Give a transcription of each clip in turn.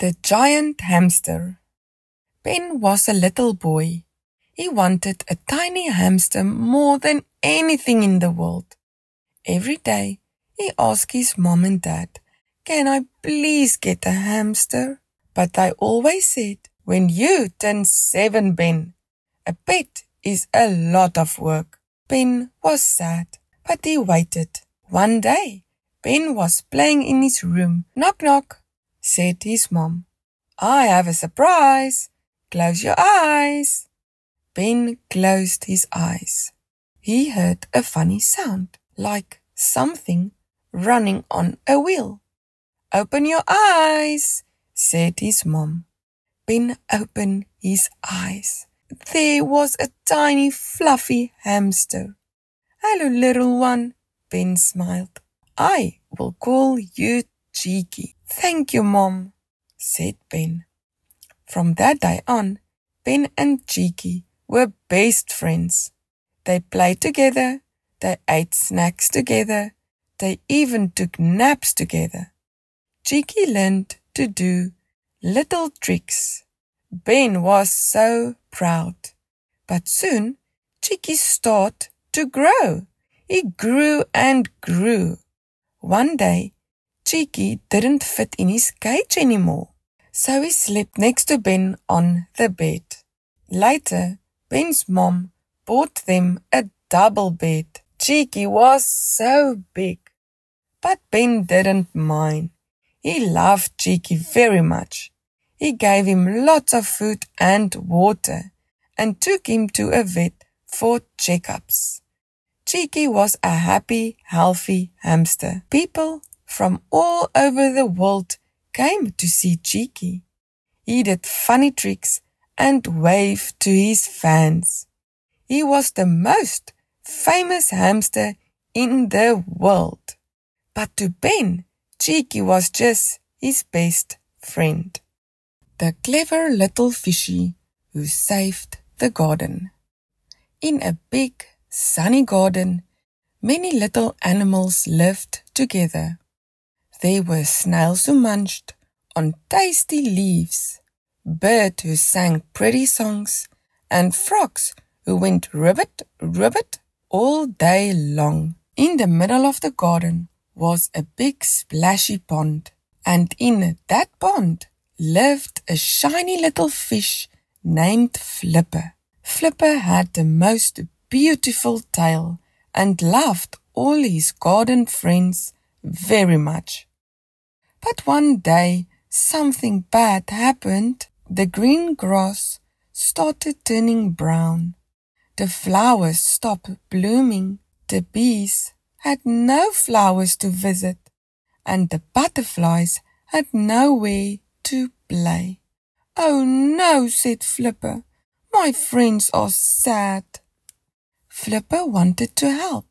The Giant Hamster. Ben was a little boy. He wanted a tiny hamster more than anything in the world. Every day, he asked his mom and dad, "Can I please get a hamster?" But they always said, "When you turn 7, Ben, a pet is a lot of work." Ben was sad, but he waited. One day, Ben was playing in his room. "Knock, knock," said his mom. "I have a surprise. Close your eyes." Ben closed his eyes. He heard a funny sound, like something running on a wheel. "Open your eyes," said his mom. Ben opened his eyes. There was a tiny fluffy hamster. "Hello, little one," Ben smiled. "I will call you Cheeky." "Thank you, Mom," said Ben. From that day on, Ben and Cheeky were best friends. They played together, they ate snacks together, they even took naps together. Cheeky learned to do little tricks. Ben was so proud. But soon, Cheeky started to grow. He grew and grew. One day, Cheeky didn't fit in his cage anymore, so he slept next to Ben on the bed. Later, Ben's mom bought them a double bed. Cheeky was so big, but Ben didn't mind. He loved Cheeky very much. He gave him lots of food and water and took him to a vet for checkups. Cheeky was a happy, healthy hamster. People from all over the world came to see Cheeky. He did funny tricks and waved to his fans. He was the most famous hamster in the world. But to Ben, Cheeky was just his best friend. The clever little fishy who saved the garden. In a big, sunny garden, many little animals lived together. There were snails who munched on tasty leaves, birds who sang pretty songs, and frogs who went ribbit, ribbit all day long. In the middle of the garden was a big splashy pond, and in that pond lived a shiny little fish named Flipper. Flipper had the most beautiful tail and loved all his garden friends very much. But one day something bad happened. The green grass started turning brown. The flowers stopped blooming. The bees had no flowers to visit, and the butterflies had nowhere to play. "Oh no," said Flipper. "My friends are sad." Flipper wanted to help,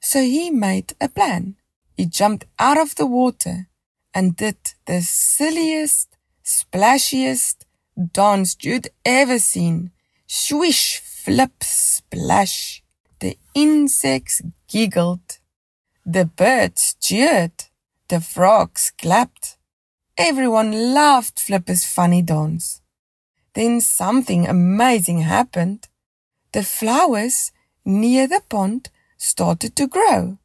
so he made a plan. He jumped out of the water and did the silliest, splashiest dance you'd ever seen. Swish, flip, splash. The insects giggled. The birds cheered. The frogs clapped. Everyone loved Flipper's funny dance. Then something amazing happened. The flowers near the pond started to grow.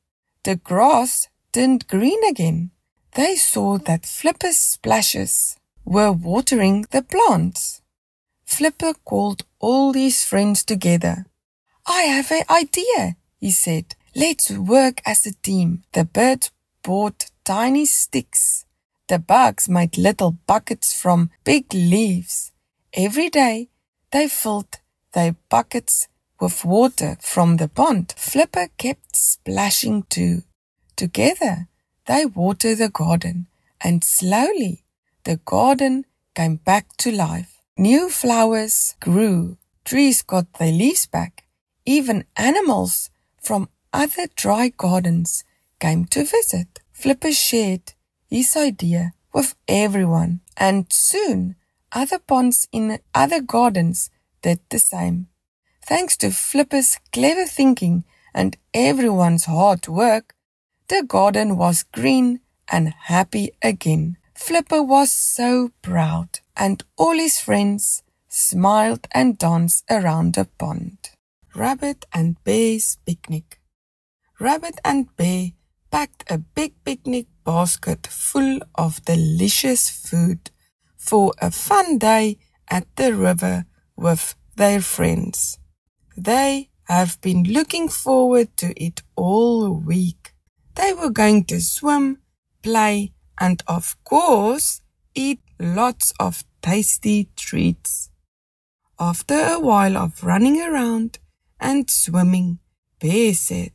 The grass turned green again. They saw that Flipper's splashes were watering the plants. Flipper called all his friends together. "I have an idea," he said. "Let's work as a team." The birds brought tiny sticks. The bugs made little buckets from big leaves. Every day they filled their buckets with water from the pond. Flipper kept splashing too. Together they watered the garden, and slowly the garden came back to life. New flowers grew. Trees got their leaves back. Even animals from other dry gardens came to visit. Flipper shared his idea with everyone, and soon other ponds in other gardens did the same. Thanks to Flipper's clever thinking and everyone's hard work, the garden was green and happy again. Flipper was so proud, and all his friends smiled and danced around the pond. Rabbit and Bear's picnic. Rabbit and Bear packed a big picnic basket full of delicious food for a fun day at the river with their friends. They have been looking forward to it all week. They were going to swim, play, and of course, eat lots of tasty treats. After a while of running around and swimming, Bear said,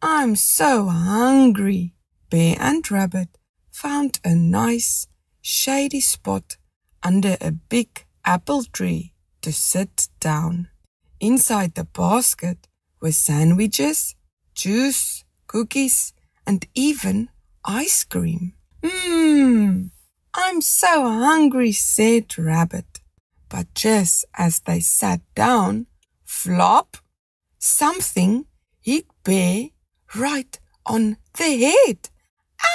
"I'm so hungry." Bear and Rabbit found a nice, shady spot under a big apple tree to sit down. Inside the basket were sandwiches, juice, cookies, and even ice cream. I'm so hungry," said Rabbit. But just as they sat down, flop, something hit Bear right on the head.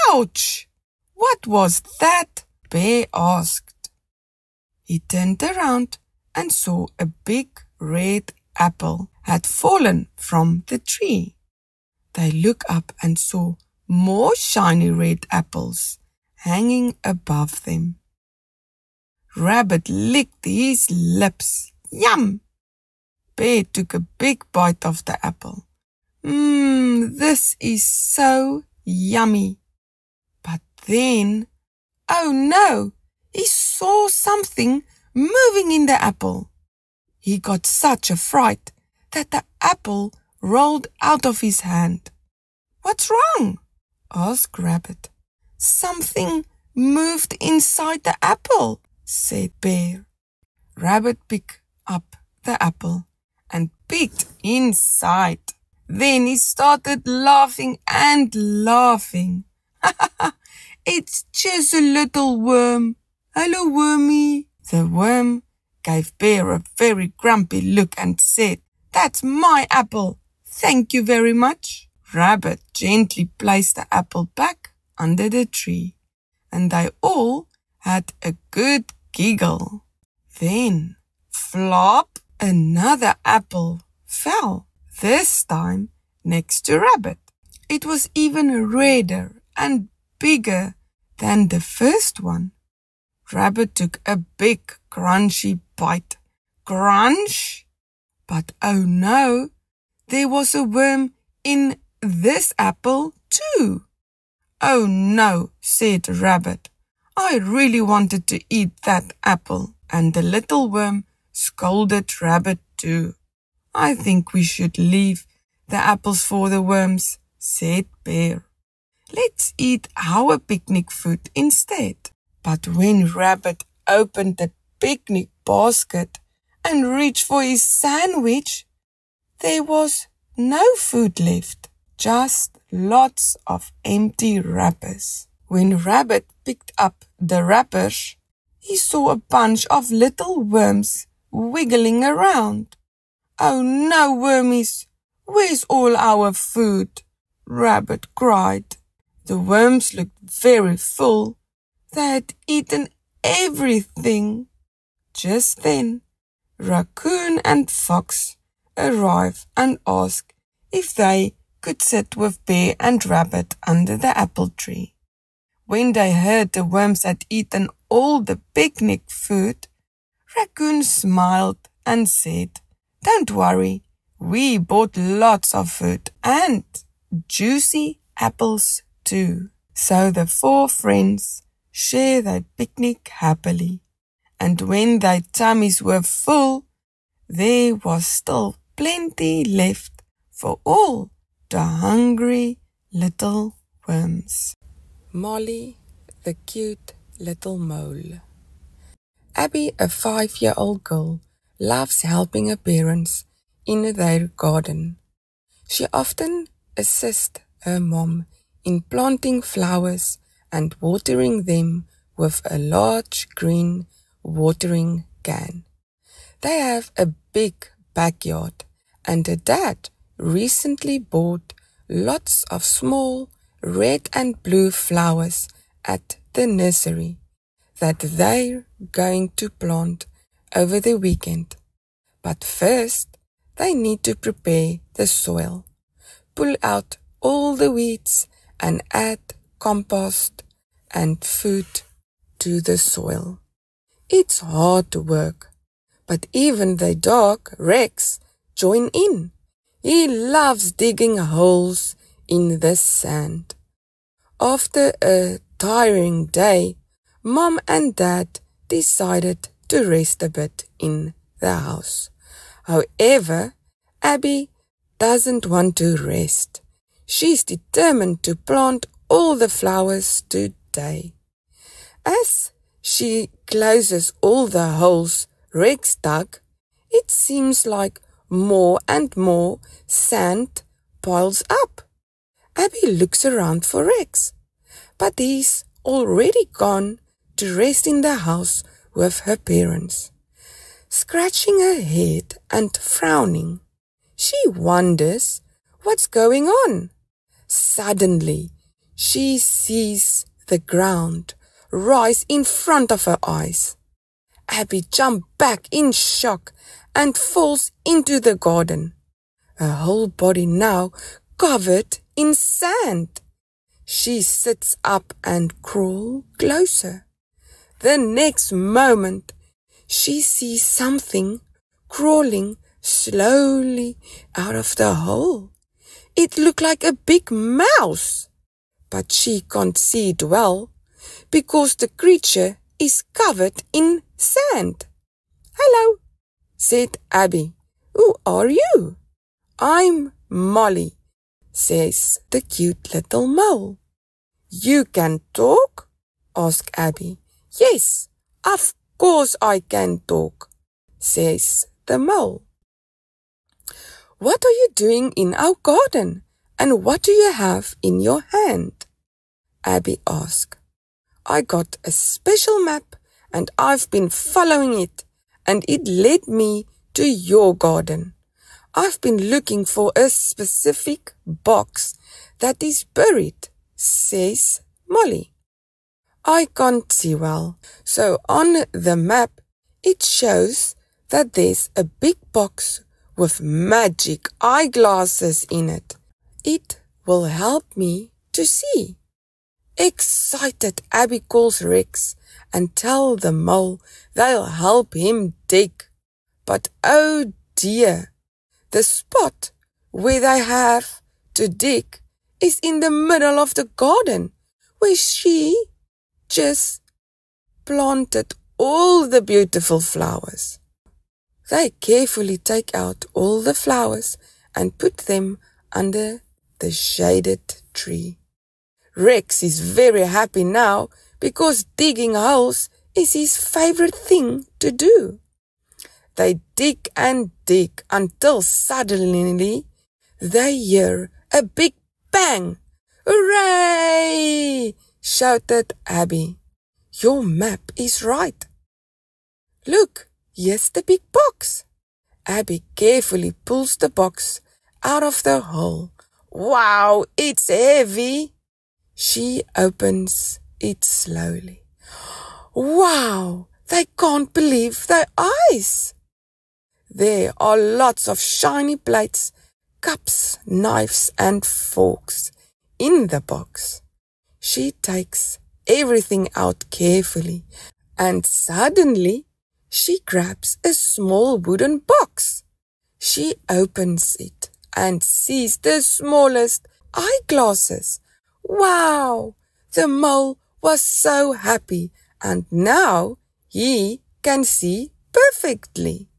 "Ouch! What was that?" Bear asked. He turned around and saw a big red apple had fallen from the tree. They looked up and saw more shiny red apples hanging above them. Rabbit licked his lips. Yum! Bear took a big bite of the apple. This is so yummy. But then, oh no, he saw something moving in the apple. He got such a fright that the apple rolled out of his hand. "What's wrong?" asked Rabbit. "Something moved inside the apple," said Bear. Rabbit picked up the apple and peeked inside. Then he started laughing and laughing. "It's just a little worm. Hello, wormy." The worm gave Bear a very grumpy look and said, "That's my apple. Thank you very much." Rabbit gently placed the apple back under the tree, and they all had a good giggle. Then, flop, another apple fell, this time next to Rabbit. It was even redder and bigger than the first one. Rabbit took a big crunchy bite. Crunch! But oh no, there was a worm in this apple too. "Oh no," said Rabbit. "I really wanted to eat that apple." And the little worm scolded Rabbit too. "I think we should leave the apples for the worms," said Bear. "Let's eat our picnic food instead." But when Rabbit opened the picnic basket and reached for his sandwich, there was no food left, just lots of empty wrappers. When Rabbit picked up the wrappers, he saw a bunch of little worms wiggling around. "Oh no, wormies, where's all our food?" Rabbit cried. The worms looked very full. They had eaten everything. Just then, Raccoon and Fox arrived and asked if they could sit with Bear and Rabbit under the apple tree. When they heard the worms had eaten all the picnic food, Raccoon smiled and said, "Don't worry, we bought lots of food and juicy apples too." So the four friends shared their picnic happily, and when their tummies were full, there was still plenty left for all the hungry little worms. Molly, the cute little mole. Abby, a 5-year-old girl, loves helping her parents in their garden. She often assists her mom in planting flowers and watering them with a large green watering can. They have a big backyard, and her dad recently bought lots of small red and blue flowers at the nursery that they're going to plant over the weekend. But first, they need to prepare the soil, pull out all the weeds and add compost and food to the soil. It's hard work, but even the dog, Rex, join in. He loves digging holes in the sand. After a tiring day, Mom and Dad decided to rest a bit in the house. However, Abby doesn't want to rest. She's determined to plant all the flowers today. As she closes all the holes Rex dug, it seems like more and more sand piles up. Abby looks around for Rex, but he's already gone to rest in the house with her parents. Scratching her head and frowning, she wonders what's going on. Suddenly, she sees the ground rise in front of her eyes. Abby jumps back in shock and falls into the garden, her whole body now covered in sand. She sits up and crawls closer. The next moment, she sees something crawling slowly out of the hole. It looked like a big mouse, but she can't see it well because the creature is covered in sand. "Hello," said Abby. "Who are you?" "I'm Molly," says the cute little mole. "You can talk?" asked Abby. "Yes, of course I can talk," says the mole. "What are you doing in our garden, and what do you have in your hand?" Abby asked. "I got a special map and I've been following it, and it led me to your garden. I've been looking for a specific box that is buried," says Molly. "I can't see well, so on the map it shows that there's a big box with magic eyeglasses in it. It will help me to see." Excited, Abby calls Rex and tells the mole they'll help him dig. But oh dear, the spot where they have to dig is in the middle of the garden where she just planted all the beautiful flowers. They carefully take out all the flowers and put them under the shaded tree. Rex is very happy now because digging holes is his favorite thing to do. They dig and dig until suddenly they hear a big bang. "Hooray!" shouted Abby. "Your map is right. Look, here's the big box." Abby carefully pulls the box out of the hole. "Wow, it's heavy." She opens it slowly. Wow, they can't believe their eyes. There are lots of shiny plates, cups, knives and forks in the box. She takes everything out carefully and suddenly she grabs a small wooden box. She opens it and sees the smallest eyeglasses. Wow! The mole was so happy and now he can see perfectly.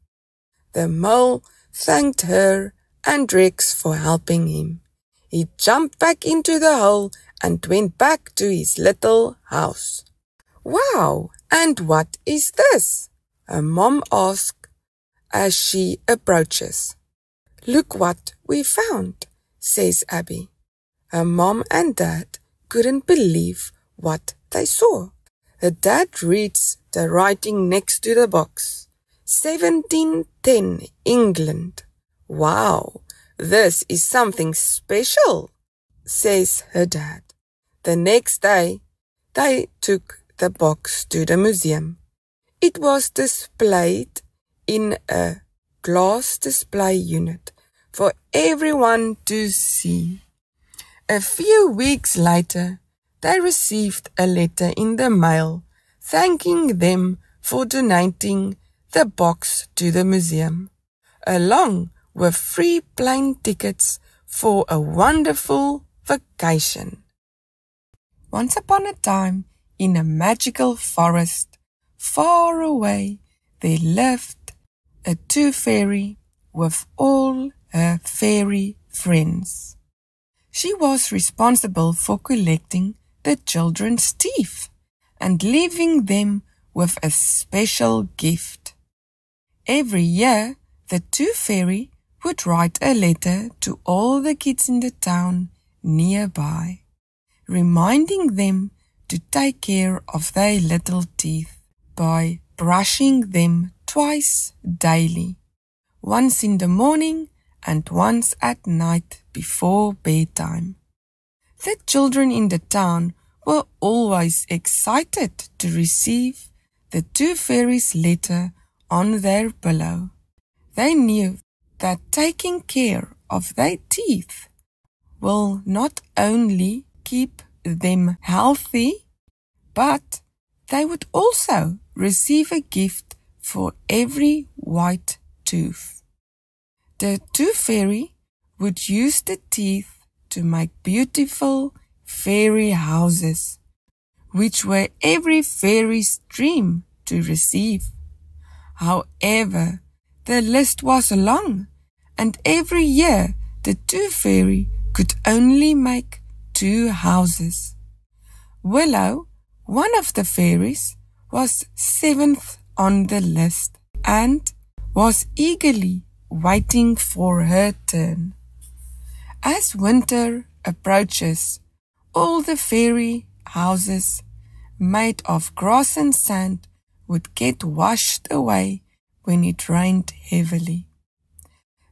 The mole thanked her and Rex for helping him. He jumped back into the hole and went back to his little house. "Wow! And what is this?" her mom asked as she approaches. "Look what we found," says Abby. Her mom and dad couldn't believe what they saw. Her dad reads the writing next to the box. 1710 England. "Wow, this is something special," says her dad. The next day, they took the box to the museum. It was displayed in a glass display unit for everyone to see. A few weeks later, they received a letter in the mail thanking them for donating the box to the museum, along with free plane tickets for a wonderful vacation. Once upon a time, in a magical forest, far away, there lived a tooth fairy with all her fairy friends. She was responsible for collecting the children's teeth and leaving them with a special gift. Every year, the tooth fairy would write a letter to all the kids in the town nearby, reminding them to take care of their little teeth by brushing them twice daily, once in the morning and once at night before bedtime. The children in the town were always excited to receive the tooth fairy's letter on their pillow. They knew that taking care of their teeth will not only keep them healthy, but they would also receive a gift for every white tooth. The tooth fairy would use the teeth to make beautiful fairy houses, which were every fairy's dream to receive. However, the list was long, and every year the tooth fairy could only make 2 houses. Willow, one of the fairies, was 7th on the list and was eagerly waiting for her turn. As winter approaches, all the fairy houses made of grass and sand would get washed away when it rained heavily.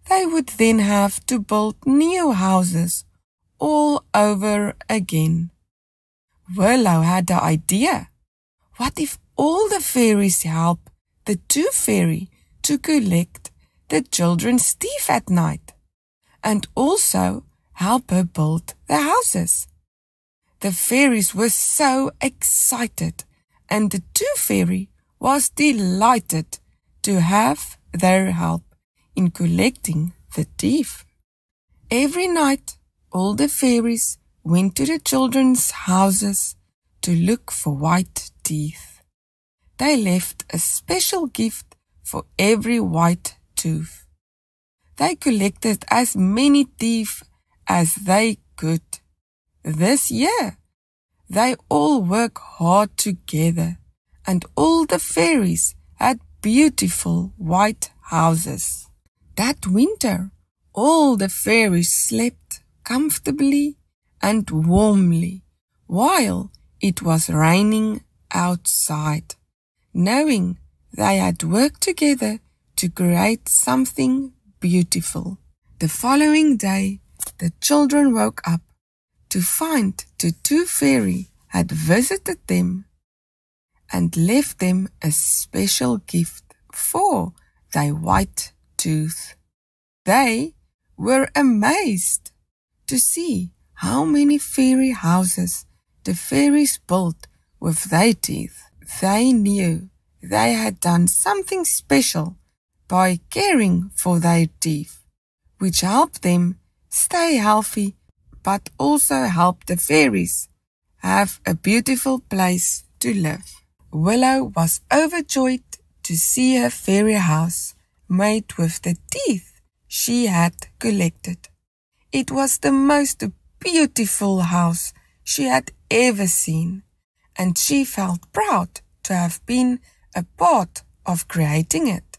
They would then have to build new houses all over again. Willow had the idea. What if all the fairies help the tooth fairy to collect the children's teeth at night, and also help her build the houses? The fairies were so excited, and the tooth fairy was delighted to have their help in collecting the teeth. Every night, all the fairies went to the children's houses to look for white teeth. They left a special gift for every white tooth. They collected as many teeth as they could. This year, they all worked hard together, and all the fairies had beautiful white houses. That winter, all the fairies slept comfortably and warmly while it was raining outside, knowing they had worked together to create something beautiful. The following day, the children woke up to find the tooth fairy had visited them and left them a special gift for their white tooth. They were amazed to see how many fairy houses the fairies built with their teeth. They knew they had done something special by caring for their teeth, which helped them stay healthy, but also helped the fairies have a beautiful place to live. Willow was overjoyed to see her fairy house made with the teeth she had collected. It was the most beautiful house she had ever seen, and she felt proud to have been a part of creating it.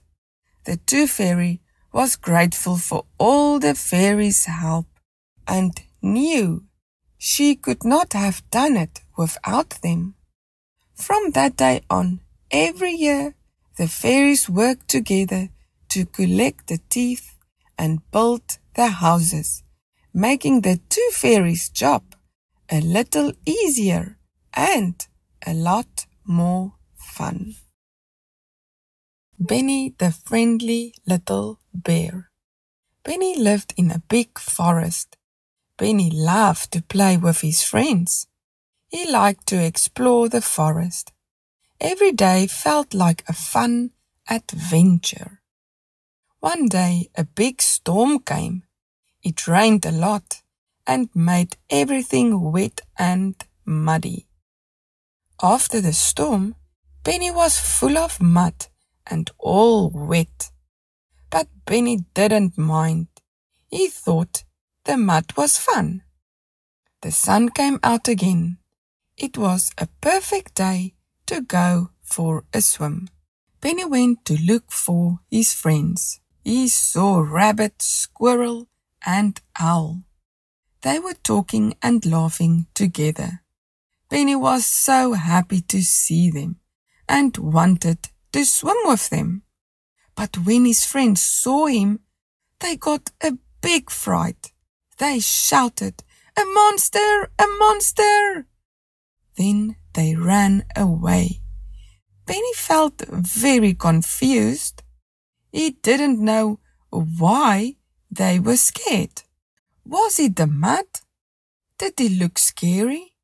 The tooth fairy was grateful for all the fairies' help and knew she could not have done it without them. From that day on, every year, the fairies worked together to collect the teeth and build the houses, making the tooth fairies' job a little easier and a lot more fun. Benny the friendly little bear. Benny lived in a big forest. Benny loved to play with his friends. He liked to explore the forest. Every day felt like a fun adventure. One day a big storm came. It rained a lot and made everything wet and muddy. After the storm, Benny was full of mud and all wet. But Benny didn't mind. He thought the mud was fun. The sun came out again. It was a perfect day to go for a swim. Benny went to look for his friends. He saw Rabbit, Squirrel, and Owl. They were talking and laughing together. Benny was so happy to see them and wanted to swim with them. But when his friends saw him, they got a big fright. They shouted, "A monster! A monster!" Then they ran away. Benny felt very confused. He didn't know why they were scared. Was it the mud? Did he look scary?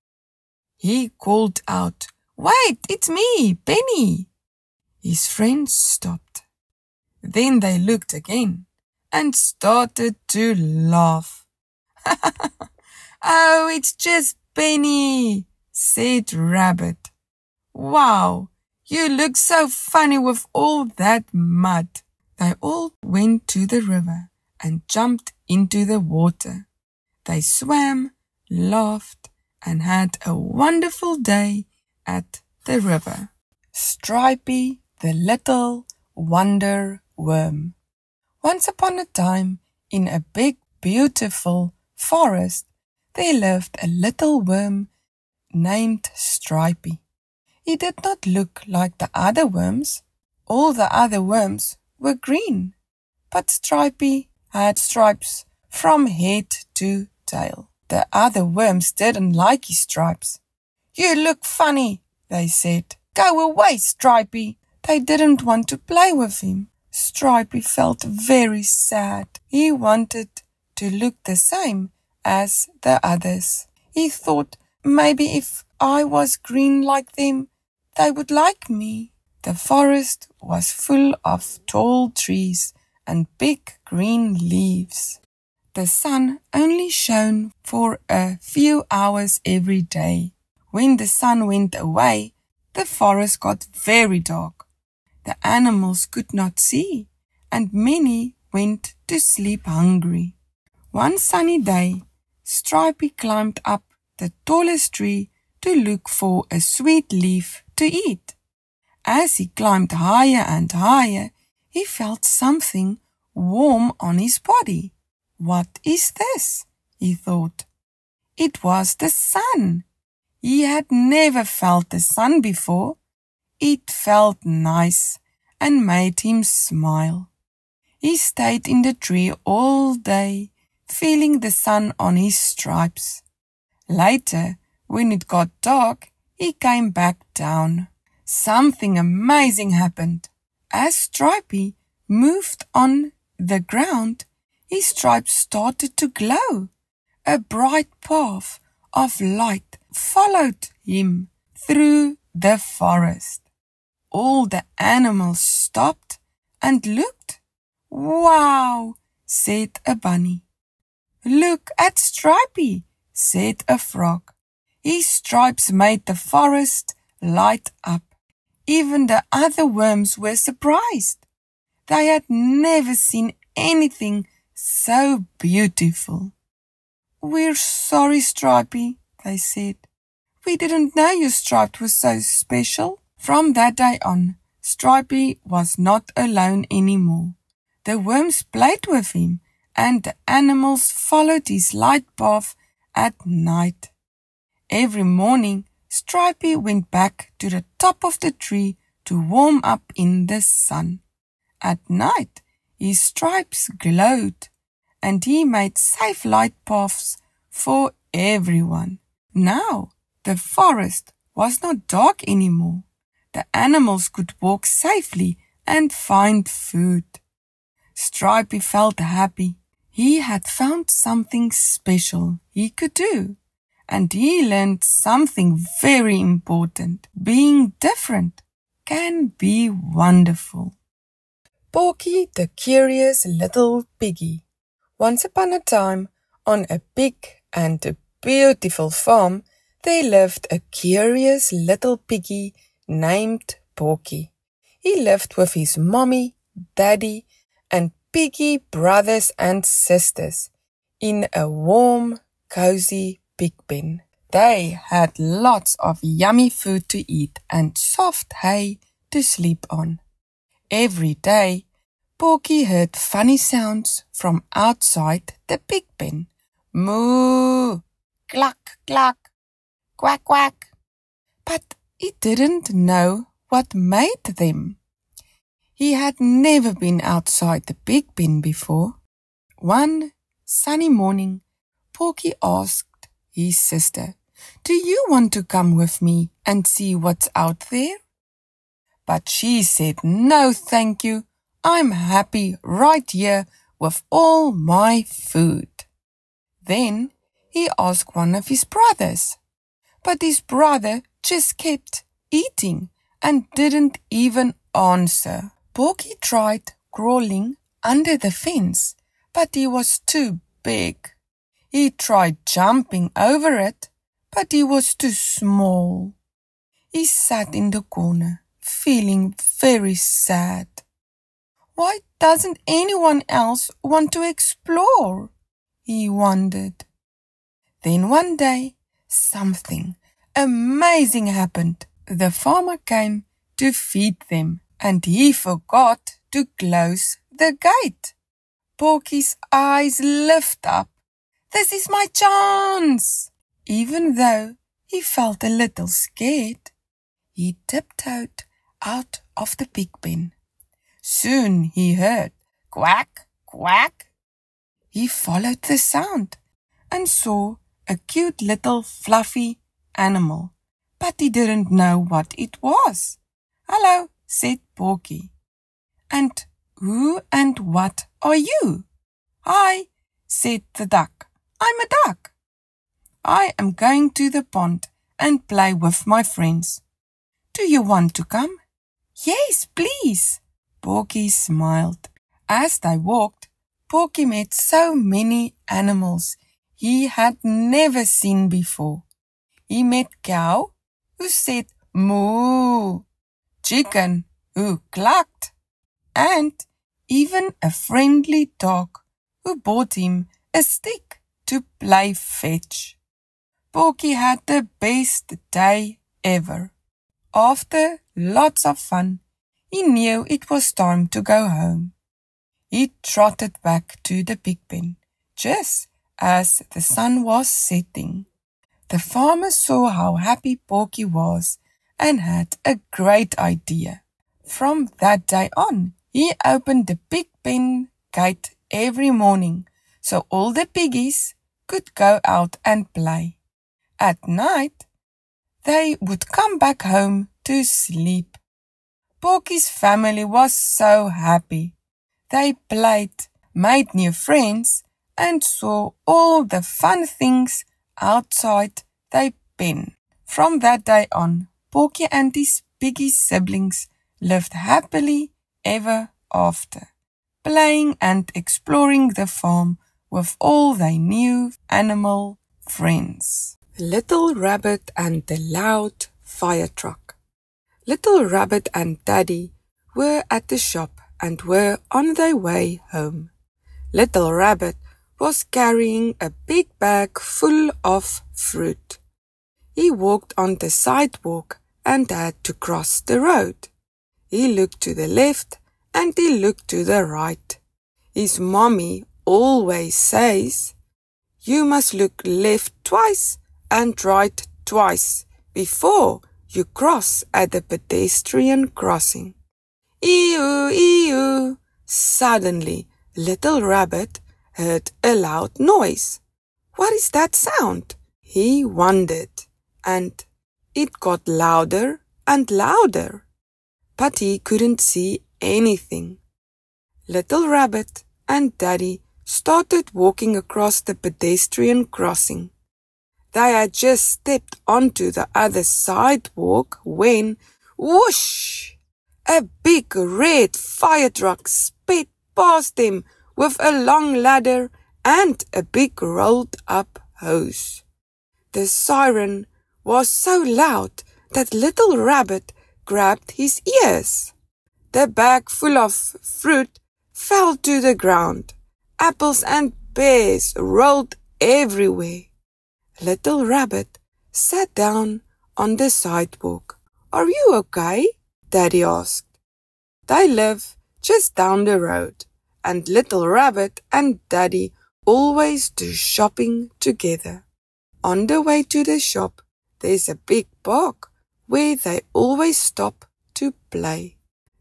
He called out, "Wait, it's me, Benny." His friends stopped. Then they looked again and started to laugh. "Oh, it's just Benny," said Rabbit. "Wow, you look so funny with all that mud." They all went to the river and jumped into the water. They swam, laughed, and had a wonderful day at the river. Stripey the little wonder worm. Once upon a time, in a big, beautiful forest, there lived a little worm named Stripey. He did not look like the other worms. All the other worms were green, but Stripey had stripes from head to tail. The other worms didn't like his stripes. "You look funny," they said. "Go away, Stripey." They didn't want to play with him. Stripey felt very sad. He wanted to look the same as the others. He thought, maybe if I was green like them, they would like me. The forest was full of tall trees and big green leaves. The sun only shone for a few hours every day. When the sun went away, the forest got very dark. The animals could not see, and many went to sleep hungry. One sunny day, Stripey climbed up the tallest tree to look for a sweet leaf to eat. As he climbed higher and higher, he felt something warm on his body. "What is this?" he thought. It was the sun. He had never felt the sun before. It felt nice and made him smile. He stayed in the tree all day, feeling the sun on his stripes. Later, when it got dark, he came back down. Something amazing happened. As Stripey moved on the ground, his stripes started to glow. A bright path of light followed him through the forest. All the animals stopped and looked. "Wow," said a bunny. "Look at Stripey," said a frog. His stripes made the forest light up. Even the other worms were surprised. They had never seen anything so beautiful. "We're sorry, Stripey," they said. "We didn't know your stripes were so special." From that day on, Stripey was not alone anymore. The worms played with him, and the animals followed his light path at night. Every morning, Stripey went back to the top of the tree to warm up in the sun. At night, his stripes glowed, and he made safe light paths for everyone. Now, the forest was not dark anymore. the animals could walk safely and find food. Stripey felt happy. He had found something special he could do, and he learned something very important. Being different can be wonderful. Porky the Curious Little Piggy. Once upon a time, on a big and a beautiful farm, there lived a curious little piggy named Porky. He lived with his mommy, daddy, and piggy brothers and sisters in a warm, cozy pig pen. They had lots of yummy food to eat and soft hay to sleep on. Every day, Porky heard funny sounds from outside the pig pen. Moo! Cluck, cluck! Quack, quack! But he didn't know what made them. He had never been outside the pig pen before. One sunny morning, Porky asked his sister, "Do you want to come with me and see what's out there?" But she said, "No, thank you. I'm happy right here with all my food." Then he asked one of his brothers, but his brother just kept eating and didn't even answer. Porky tried crawling under the fence, but he was too big. He tried jumping over it, but he was too small. He sat in the corner, feeling very sad. Why doesn't anyone else want to explore? He wondered. Then one day, something amazing happened. The farmer came to feed them, and he forgot to close the gate. Porky's eyes lift up. This is my chance! Even though he felt a little scared, he tiptoed out of the pig pen. Soon he heard quack, quack. He followed the sound and saw a cute little fluffy animal, but he didn't know what it was. "Hello," said Porky. "And who and what are you?" "Hi," said the duck. "I'm a duck. I am going to the pond and play with my friends. Do you want to come?" "Yes, please." Porky smiled. As they walked, Porky met so many animals he had never seen before. He met cow, who said moo, chicken, who clucked, and even a friendly dog who brought him a stick to play fetch. Porky had the best day ever. After lots of fun, he knew it was time to go home. He trotted back to the pig pen, just as the sun was setting. The farmer saw how happy Porky was and had a great idea. From that day on, he opened the pig pen gate every morning so all the piggies could go out and play. At night, they would come back home to sleep. Porky's family was so happy. They played, made new friends, and saw all the fun things outside their pen. From that day on, Porky and his piggy siblings lived happily ever after, playing and exploring the farm with all their new animal friends. Little Rabbit and the Loud Fire Truck. Little Rabbit and Daddy were at the shop and were on their way home. Little Rabbit was carrying a big bag full of fruit. He walked on the sidewalk and had to cross the road. He looked to the left and he looked to the right. His mommy always says, "You must look left twice and right twice before you cross at the pedestrian crossing." Eeyoo, eeyoo! Suddenly, Little Rabbit heard a loud noise. What is that sound? He wondered, and it got louder and louder, but he couldn't see anything. Little Rabbit and Daddy started walking across the pedestrian crossing. They had just stepped onto the other sidewalk when, whoosh! A big red fire truck sped past them with a long ladder and a big rolled-up hose. The siren was so loud that Little Rabbit grabbed his ears. The bag full of fruit fell to the ground. Apples and pears rolled everywhere. Little Rabbit sat down on the sidewalk. "Are you okay?" Daddy asked. They live just down the road, and Little Rabbit and Daddy always do shopping together. On the way to the shop, there's a big park where they always stop to play.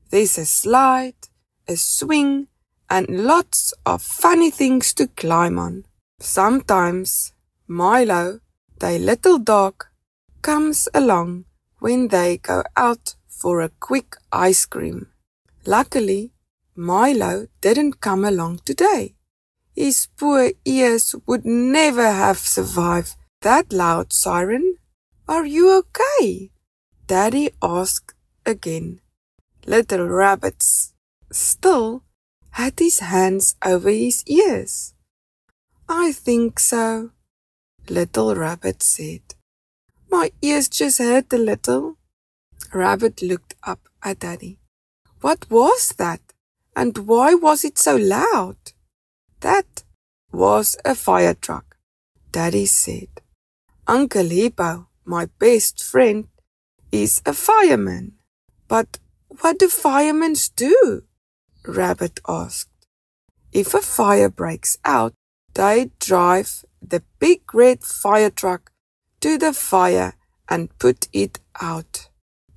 There's a slide, a swing, and lots of funny things to climb on. Sometimes Milo, their little dog, comes along when they go out for a quick ice cream. Luckily, Milo didn't come along today. His poor ears would never have survived that loud siren. "Are you okay?" Daddy asked again. Little Rabbit still had his hands over his ears. "I think so," Little Rabbit said. "My ears just hurt a little." Rabbit looked up at Daddy. "What was that? And why was it so loud?" "That was a fire truck," Daddy said. "Uncle Hippo, my best friend, is a fireman." "But what do firemen do?" Rabbit asked. "If a fire breaks out, they drive the big red fire truck to the fire and put it out,"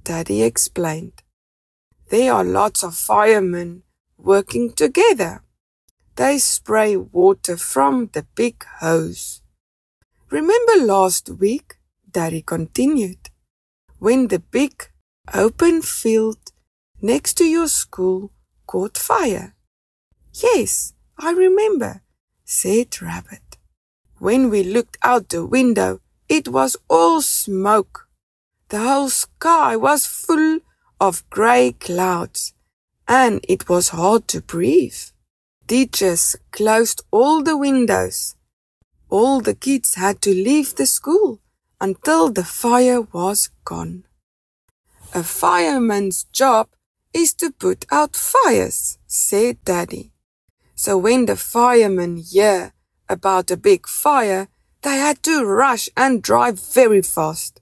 Daddy explained. "There are lots of firemen working together. They spray water from the big hose. Remember last week," Daddy continued, "when the big open field next to your school caught fire?" "Yes, I remember," said Rabbit. "When we looked out the window, it was all smoke. The whole sky was full of grey clouds, and it was hard to breathe. Teachers closed all the windows. All the kids had to leave the school until the fire was gone." "A fireman's job is to put out fires," said Daddy. "So when the firemen hear about a big fire, they had to rush and drive very fast,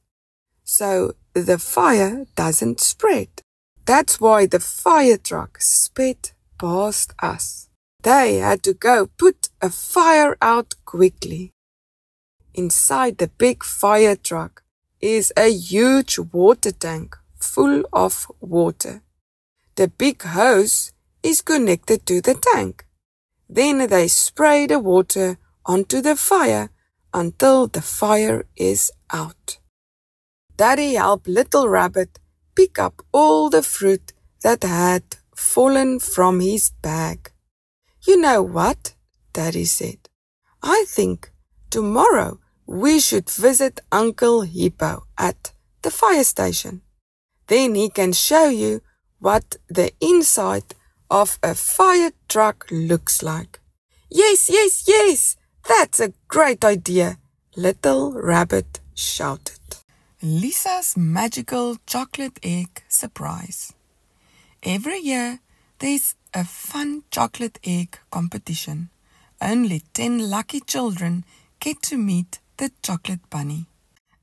so the fire doesn't spread. That's why the fire truck sped past us. They had to go put a fire out quickly." Inside the big fire truck is a huge water tank full of water. The big hose is connected to the tank. Then they spray the water onto the fire until the fire is out. Daddy helped Little Rabbit pick up all the fruit that had fallen from his bag. "You know what?" Daddy said. "I think tomorrow we should visit Uncle Hippo at the fire station. Then he can show you what the inside of a fire truck looks like." "Yes, yes, yes! That's a great idea!" Little Rabbit shouted. Lisa's magical chocolate egg surprise. Every year, there's a fun chocolate egg competition. Only 10 lucky children get to meet the chocolate bunny.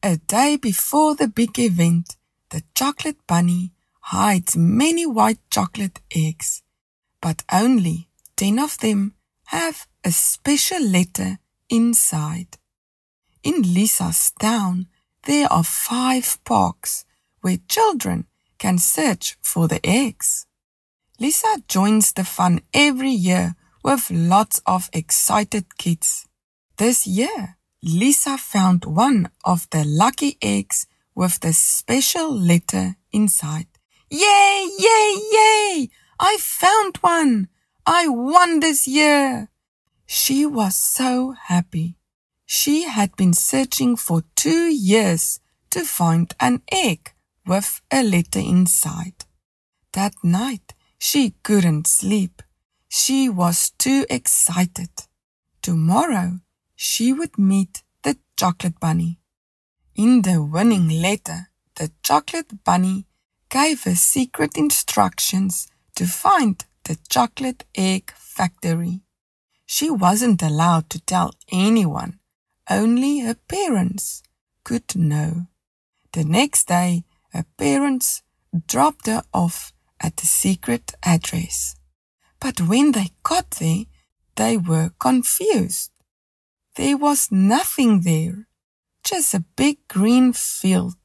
A day before the big event, the chocolate bunny hides many white chocolate eggs, but only 10 of them have a special letter inside. In Lisa's town, there are 5 parks where children can search for the eggs. Lisa joins the fun every year with lots of excited kids. This year, Lisa found one of the lucky eggs with the special letter inside. Yay, yay, yay! I found one! I won this year! She was so happy. She had been searching for 2 years to find an egg with a letter inside. That night, she couldn't sleep. She was too excited. Tomorrow, she would meet the chocolate bunny. In the winning letter, the chocolate bunny gave her secret instructions to find the chocolate egg factory. She wasn't allowed to tell anyone. Only her parents could know. The next day, her parents dropped her off at the secret address. But when they got there, they were confused. There was nothing there, just a big green field.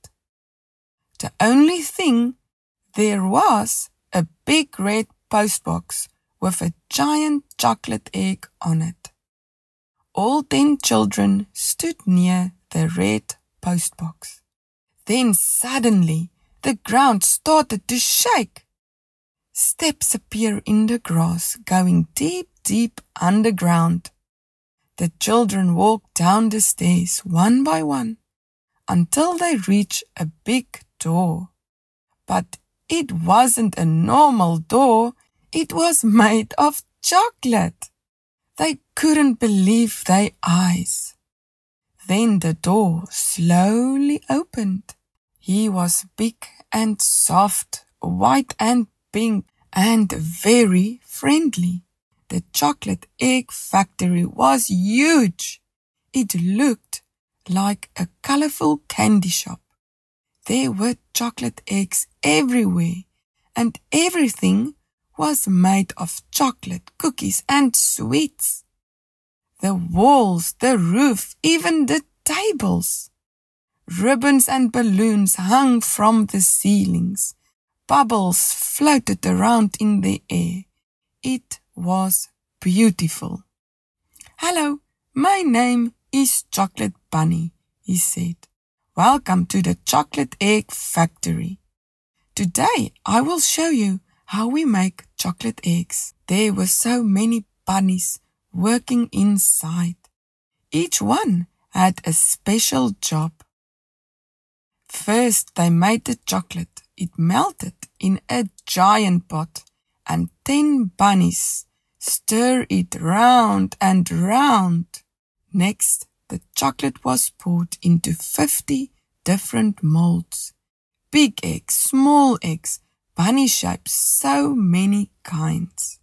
The only thing there was a big red postbox with a giant chocolate egg on it. All 10 children stood near the red postbox. Then suddenly the ground started to shake. Steps appear in the grass, going deep, deep underground. The children walked down the stairs one by one until they reached a big door. But it wasn't a normal door. It was made of chocolate. They couldn't believe their eyes. Then the door slowly opened. He was big and soft, white and pink, and very friendly. The chocolate egg factory was huge. It looked like a colorful candy shop. There were chocolate eggs everywhere, and everything was made of chocolate, cookies, and sweets. The walls, the roof, even the tables. Ribbons and balloons hung from the ceilings. Bubbles floated around in the air. It was beautiful. "Hello, my name is Chocolate Bunny," he said. "Welcome to the chocolate egg factory. Today I will show you how we make chocolate eggs." There were so many bunnies working inside. Each one had a special job. First, they made the chocolate. It melted in a giant pot, and 10 bunnies stir it round and round. Next, the chocolate was poured into 50 different molds. Big eggs, small eggs, bunny shapes, so many kinds.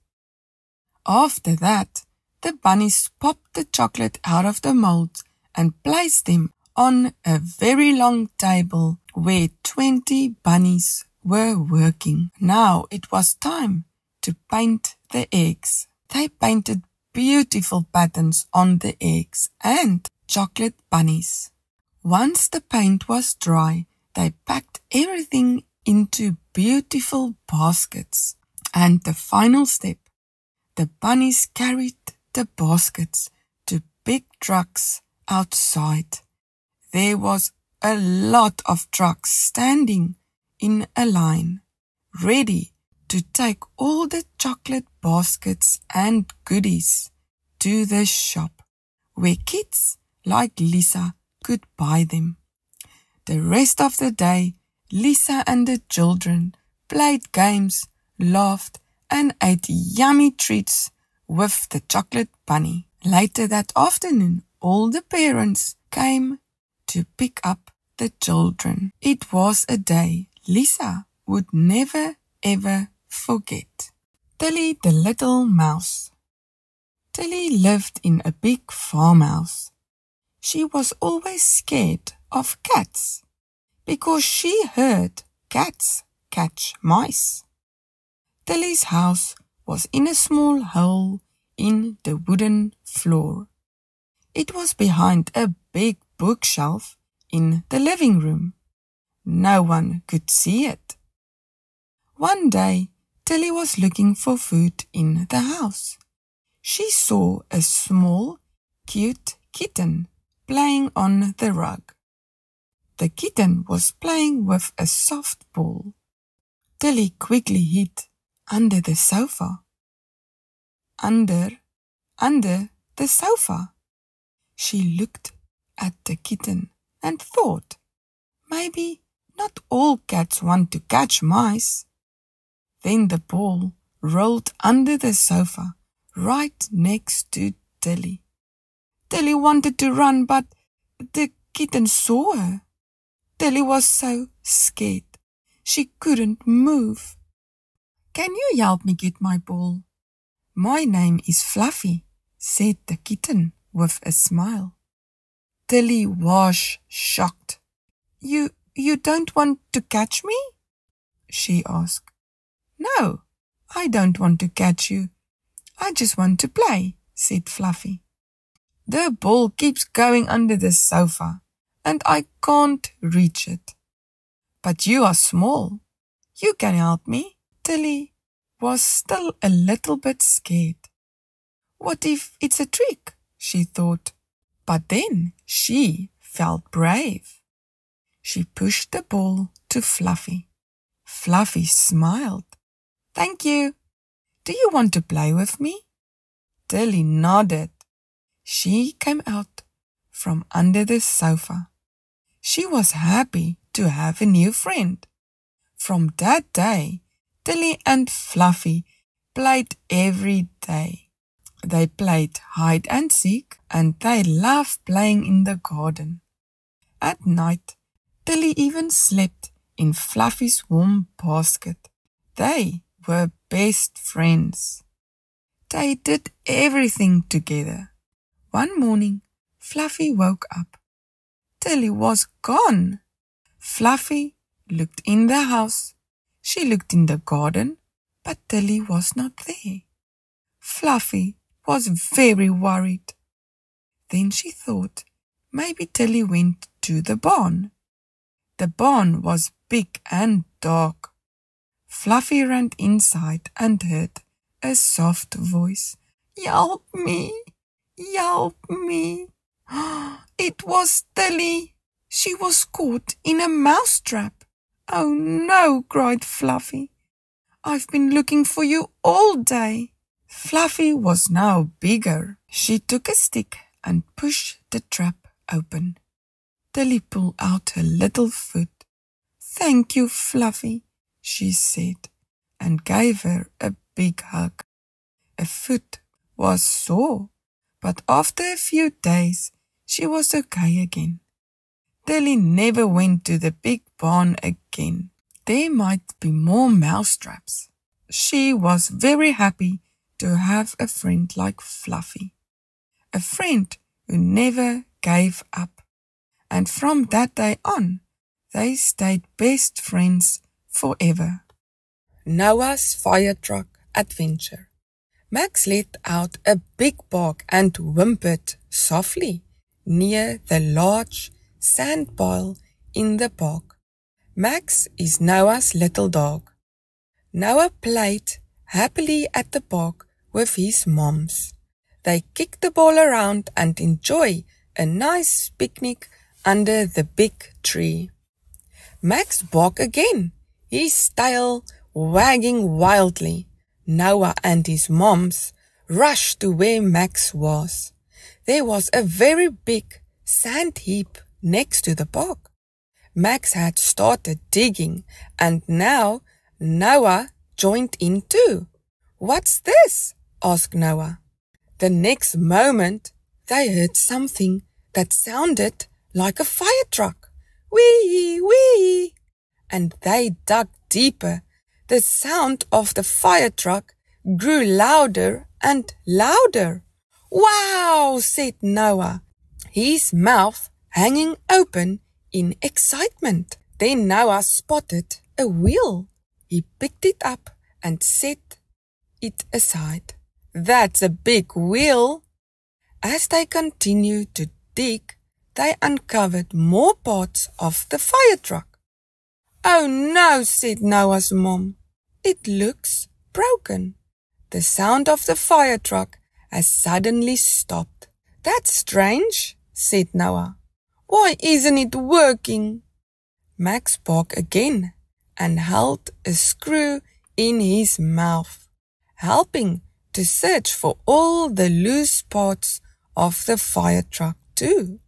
After that, the bunnies popped the chocolate out of the molds and placed them on a very long table where 20 bunnies were working. Now it was time to paint the eggs. They painted beautiful patterns on the eggs and chocolate bunnies. Once the paint was dry, they packed everything into beautiful baskets. And the final step, the bunnies carried the baskets to big trucks outside. There was a lot of trucks standing in a line, ready to take all the chocolate baskets and goodies to the shop, where kids like Lisa could buy them. The rest of the day, Lisa and the children played games, laughed, and ate yummy treats with the chocolate bunny. Later that afternoon, all the parents came to pick up the children. It was a day Lisa would never ever forget. Tilly the little mouse. Tilly lived in a big farmhouse. She was always scared of cats because she heard cats catch mice. Tilly's house was in a small hole in the wooden floor. It was behind a big bookshelf in the living room. No one could see it. One day, Tilly was looking for food in the house. She saw a small, cute kitten playing on the rug. The kitten was playing with a soft ball. Tilly quickly hid under the sofa. Under the sofa. She looked at the kitten and thought, maybe not all cats want to catch mice. Then the ball rolled under the sofa right next to Tilly. Tilly wanted to run, but the kitten saw her. Tilly was so scared she couldn't move. Can you help me get my ball? My name is Fluffy, said the kitten with a smile. Tilly was shocked. You don't want to catch me? She asked. No, I don't want to catch you. I just want to play, said Fluffy. The ball keeps going under the sofa, and I can't reach it. But you are small. You can help me. Tilly was still a little bit scared. What if it's a trick? She thought. But then she felt brave. She pushed the ball to Fluffy. Fluffy smiled. Thank you. Do you want to play with me? Tilly nodded. She came out from under the sofa. She was happy to have a new friend. From that day, Tilly and Fluffy played every day. They played hide and seek, and they loved playing in the garden. At night, Tilly even slept in Fluffy's warm basket. They were best friends. They did everything together. One morning, Fluffy woke up. Tilly was gone. Fluffy looked in the house. She looked in the garden, but Tilly was not there. Fluffy was very worried. Then she thought maybe Tilly went to the barn. The barn was big and dark. Fluffy ran inside and heard a soft voice. Help me! Help me! It was Tilly. She was caught in a mousetrap. Oh no, cried Fluffy. I've been looking for you all day. Fluffy was now bigger. She took a stick and pushed the trap open. Tilly pulled out her little foot. Thank you, Fluffy, she said, and gave her a big hug. Her foot was sore, but after a few days, she was okay again. Tilly never went to the big barn again. There might be more mousetraps. She was very happy to have a friend like Fluffy, a friend who never gave up. And from that day on, they stayed best friends forever. Noah's fire truck adventure. Max let out a big bark and whimpered softly near the large sand pile in the park. Max is Noah's little dog. Noah played happily at the park with his moms. They kicked the ball around and enjoyed a nice picnic under the big tree. Max barked again, his tail wagging wildly. Noah and his moms rushed to where Max was. There was a very big sand heap next to the park. Max had started digging, and now Noah joined in too. What's this? Asked Noah. The next moment, they heard something that sounded like a fire truck. Wee, wee! And they dug deeper. The sound of the fire truck grew louder and louder. Wow, said Noah, his mouth hanging open in excitement. Then Noah spotted a wheel. He picked it up and set it aside. That's a big wheel. As they continued to dig, they uncovered more parts of the fire truck. Oh no, said Noah's mom. It looks broken. The sound of the fire truck has suddenly stopped. That's strange, said Noah. Why isn't it working? Max barked again, and held a screw in his mouth, helping to search for all the loose parts of the fire truck too.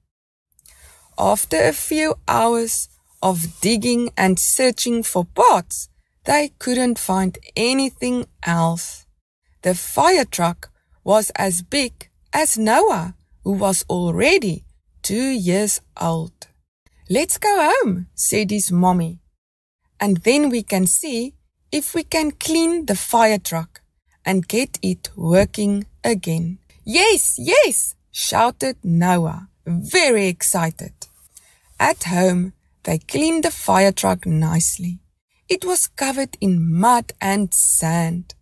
After a few hours of digging and searching for parts, they couldn't find anything else. The fire truck was as big as Noah, who was already 2 years old. "Let's go home," said his mommy, "and then we can see if we can clean the fire truck and get it working again." "Yes, yes," shouted Noah, very excited. At home, they cleaned the fire truck nicely. It was covered in mud and sand.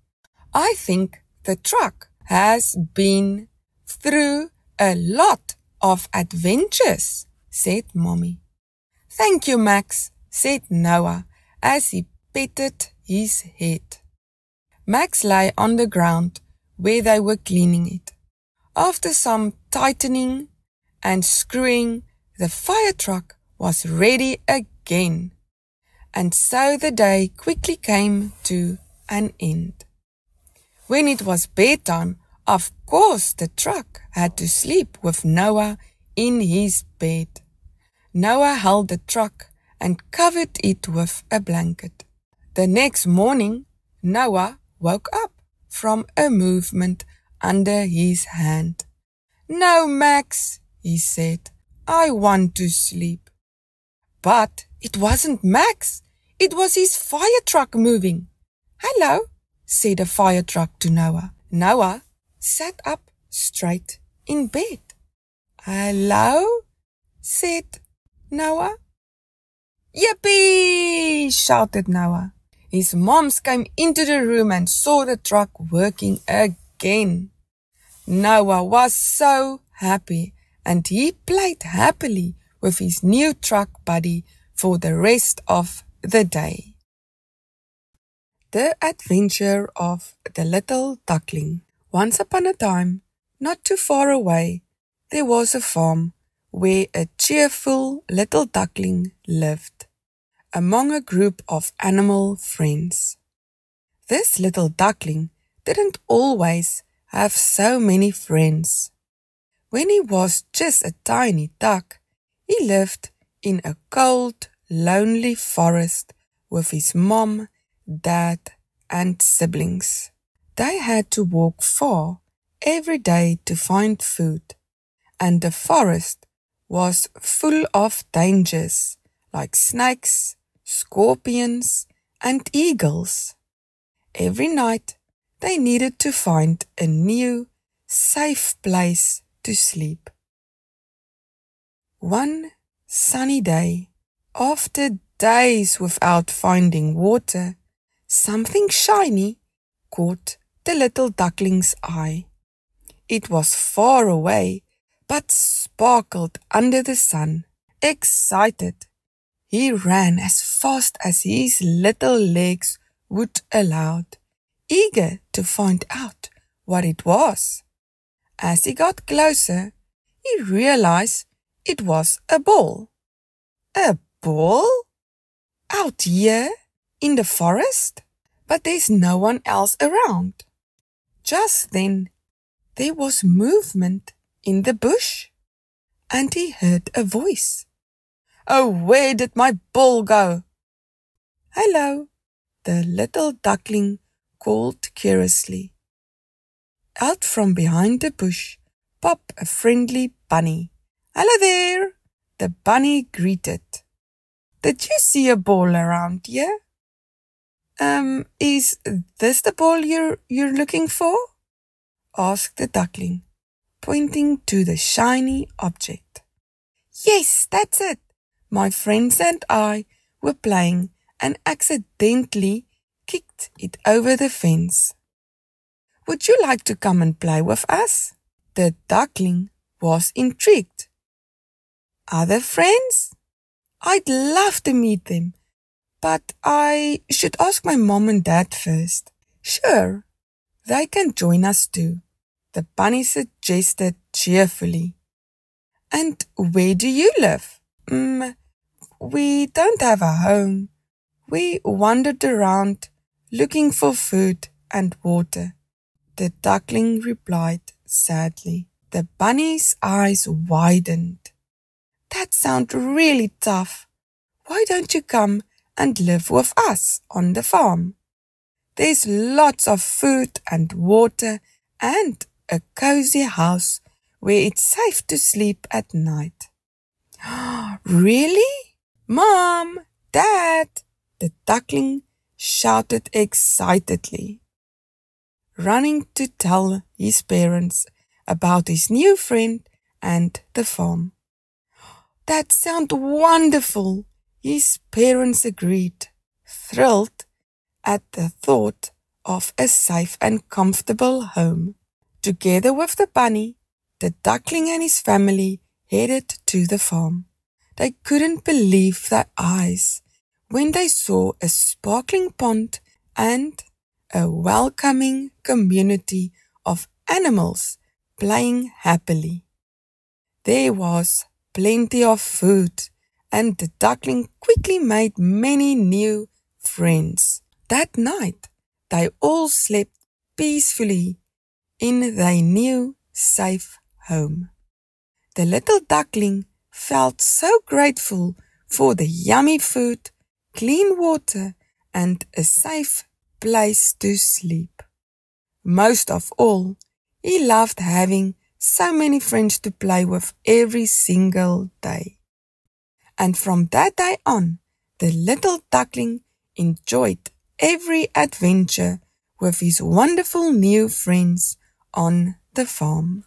"I think the truck has been through a lot of adventures," said Mommy. "Thank you, Max," said Noah as he patted his head. Max lay on the ground where they were cleaning it. After some tightening and screwing, the fire truck was ready again. And so the day quickly came to an end. When it was bedtime, of course the truck had to sleep with Noah in his bed. Noah held the truck and covered it with a blanket. The next morning, Noah woke up from a movement under his hand. "No, Max," he said, "I want to sleep." But it wasn't Max. It was his fire truck moving. "Hello," said the fire truck to Noah. Noah sat up straight in bed. "Hello," said Noah. "Yippee!" shouted Noah. His moms came into the room and saw the truck working again. Noah was so happy, and he played happily with his new truck buddy for the rest of the day. The Adventure of the Little Duckling. Once upon a time, not too far away, there was a farm where a cheerful little duckling lived, among a group of animal friends. This little duckling didn't always have so many friends. When he was just a tiny duck, he lived in a cold, lonely forest with his mom, dad, and siblings. They had to walk far every day to find food, and the forest was full of dangers like snakes, scorpions, and eagles. Every night they needed to find a new, safe place to sleep. One sunny day, after days without finding water, something shiny caught the little duckling's eye. It was far away, but sparkled under the sun. Excited, he ran as fast as his little legs would allow, eager to find out what it was. As he got closer, he realized it was a ball. A ball? Out here in the forest? But there's no one else around. Just then, there was movement in the bush, and he heard a voice. "Oh, where did my ball go?" "Hello," the little duckling called curiously. Out from behind the bush popped a friendly bunny. "Hello there," the bunny greeted. "Did you see a ball around here?" Is this the ball you're looking for?" asked the duckling, pointing to the shiny object. "Yes, that's it. My friends and I were playing and accidentally kicked it over the fence. Would you like to come and play with us?" The duckling was intrigued. "Other friends? I'd love to meet them, but I should ask my mom and dad first." "Sure, they can join us too," the bunny suggested cheerfully. "And where do you live?" We don't have a home. We wandered around looking for food and water. The duckling replied sadly. The bunny's eyes widened. That sounds really tough. Why don't you come and live with us on the farm? There's lots of food and water and a cozy house where it's safe to sleep at night. Really? Mom, Dad, the duckling shouted excitedly, running to tell his parents about his new friend and the farm. That sounds wonderful, his parents agreed, thrilled at the thought of a safe and comfortable home. Together with the bunny, the duckling and his family headed to the farm. They couldn't believe their eyes when they saw a sparkling pond and a welcoming community of animals playing happily. There was plenty of food, and the duckling quickly made many new friends. That night, they all slept peacefully in their new, safe home. The little duckling felt so grateful for the yummy food, clean water, and a safe place to sleep. Most of all, he loved having so many friends to play with every single day. And from that day on, the little duckling enjoyed every adventure with his wonderful new friends on the farm.